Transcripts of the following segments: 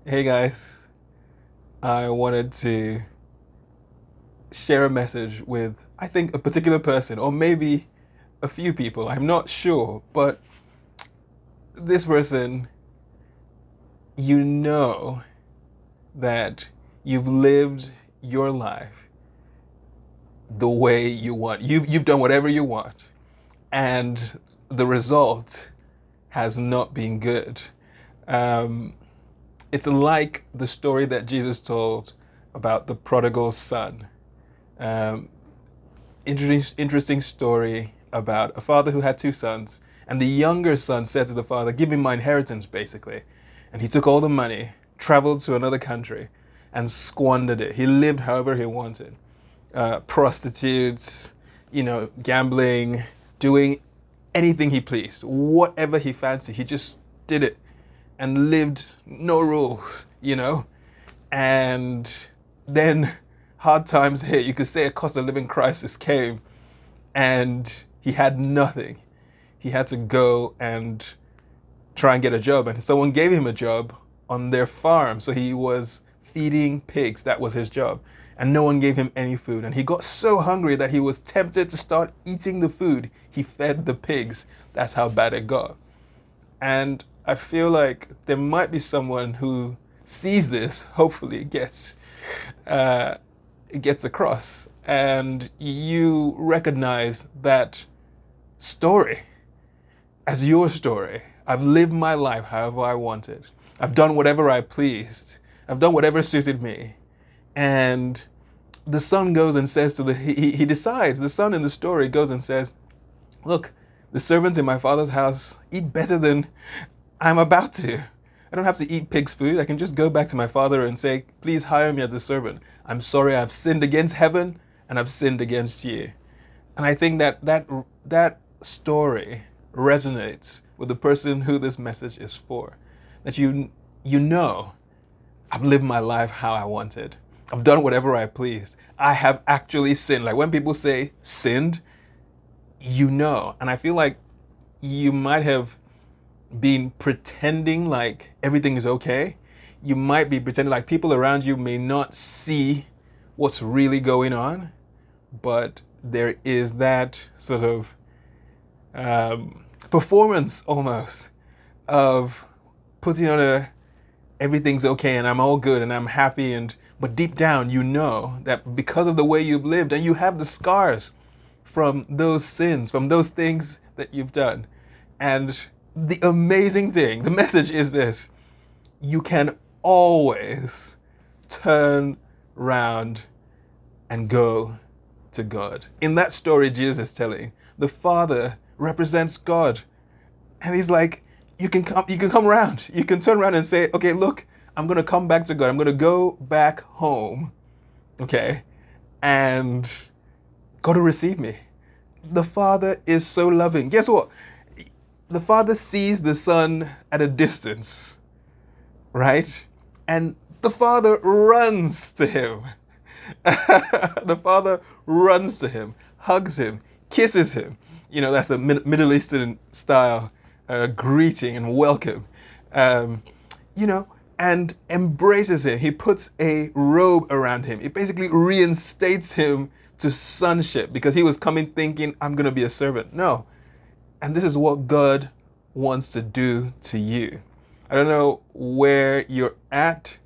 Hey guys, I wanted to share a message with, I think, a particular person, or maybe a few people. I'm not sure, but this person, you know that you've lived your life the way you want. You've done whatever you want, and the result has not been good. Um, it's like the story that Jesus told about the prodigal son. Um, interesting story about a father who had two sons. And the younger son said to the father, "Give me my inheritance," basically. And he took all the money, traveled to another country, and squandered it. He lived however he wanted. Prostitutes, gambling, doing anything he pleased, whatever he fancied. He just did it and lived no rules. And then hard times hit. You could say a cost of living crisis came, and he had nothing. He had to go and try and get a job, and someone gave him a job on their farm. So he was feeding pigs. That was his job. And no one gave him any food. And he got so hungry that he was tempted to start eating the food he fed the pigs. That's how bad it got. And I feel like there might be someone who sees this, hopefully uh, it gets across, and you recognize that story as your story. I've lived my life however I wanted. I've done whatever I pleased. I've done whatever suited me. And the son goes and says to he decides, the son in the story goes and says, "Look, the servants in my father's house eat better than I'm about to. I don't have to eat pig's food. I can just go back to my father and say, 'Please hire me as a servant. I'm sorry, I've sinned against heaven and I've sinned against you.'" And I think that story resonates with the person who this message is for. That you know, I've lived my life how I wanted. I've done whatever I pleased. I have actually sinned. Like when people say sinned, and I feel like you might have been pretending like everything is okay. You might be pretending like people around you may not see what's really going on, but there is that sort of performance almost of putting on a everything's okay and I'm all good and I'm happy, and but deep down you know that because of the way you've lived and you have the scars from those sins, from those things that you've done. And the amazing thing, the message is this: you can always turn round and go to God. In that story Jesus is telling, the Father represents God. And he's like, you can come around. You can turn around and say, "Okay, look, I'm gonna come back to God. I'm gonna go back home." Okay? And God will receive me. The Father is so loving. Guess what? The Father sees the Son at a distance, right? And the Father runs to him. The Father runs to him, hugs him, kisses him. That's a Middle Eastern style greeting and welcome. Um, you know, and embraces him. He puts a robe around him. It basically reinstates him to sonship because he was coming thinking, "I'm going to be a servant." No. And this is what God wants to do to you. I don't know where you're at,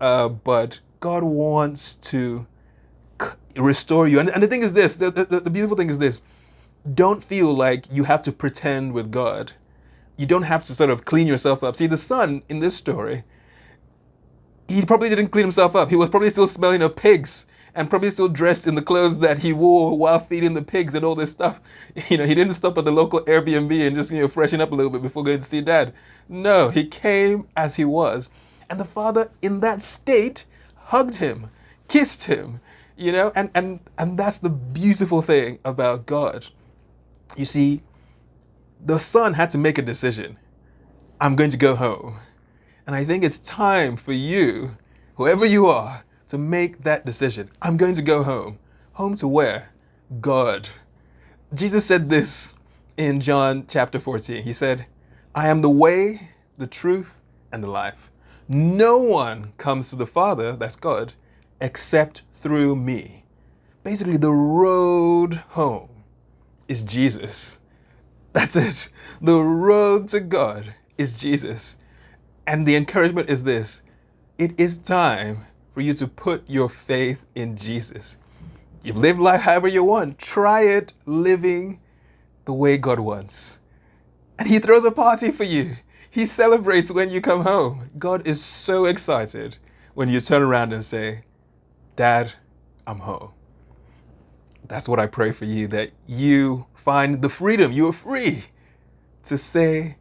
but God wants to restore you. And the thing is this, the beautiful thing is this: don't feel like you have to pretend with God. You don't have to sort of clean yourself up. See, the son in this story, he probably didn't clean himself up. He was probably still smelling of pigs and probably still dressed in the clothes that he wore while feeding the pigs and all this stuff. He didn't stop at the local Airbnb and just, freshen up a little bit before going to see dad. No, he came as he was. And the father in that state hugged him, kissed him, and that's the beautiful thing about God. You see, the son had to make a decision. I'm going to go home. And I think it's time for you, whoever you are, to make that decision. I'm going to go home. Home to where? God. Jesus said this in John chapter 14. He said, "I am the way, the truth, and the life. No one comes to the Father, that's God, except through me. Basically, the road home is Jesus. That's it. The road to God is Jesus. And the encouragement is this: it is time for you to put your faith in Jesus. You've lived life however you want. Try it living the way God wants. And He throws a party for you. He celebrates when you come home. God is so excited when you turn around and say, Dad, I'm home. That's what I pray for you, that you find the freedom. You are free to say,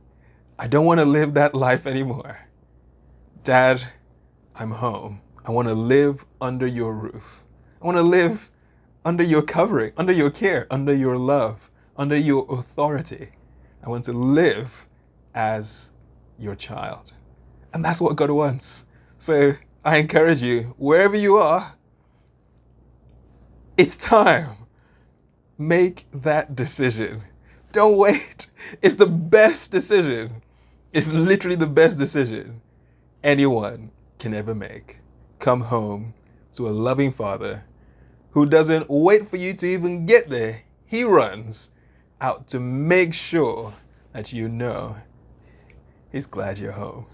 I don't want to live that life anymore. Dad, I'm home. I want to live under your roof. I want to live under your covering, under your care, under your love, under your authority. I want to live as your child. And that's what God wants. So I encourage you, wherever you are, it's time. Make that decision. Don't wait. It's the best decision. It's literally the best decision anyone can ever make. Come home to a loving Father who doesn't wait for you to even get there. He runs out to make sure that you know He's glad you're home.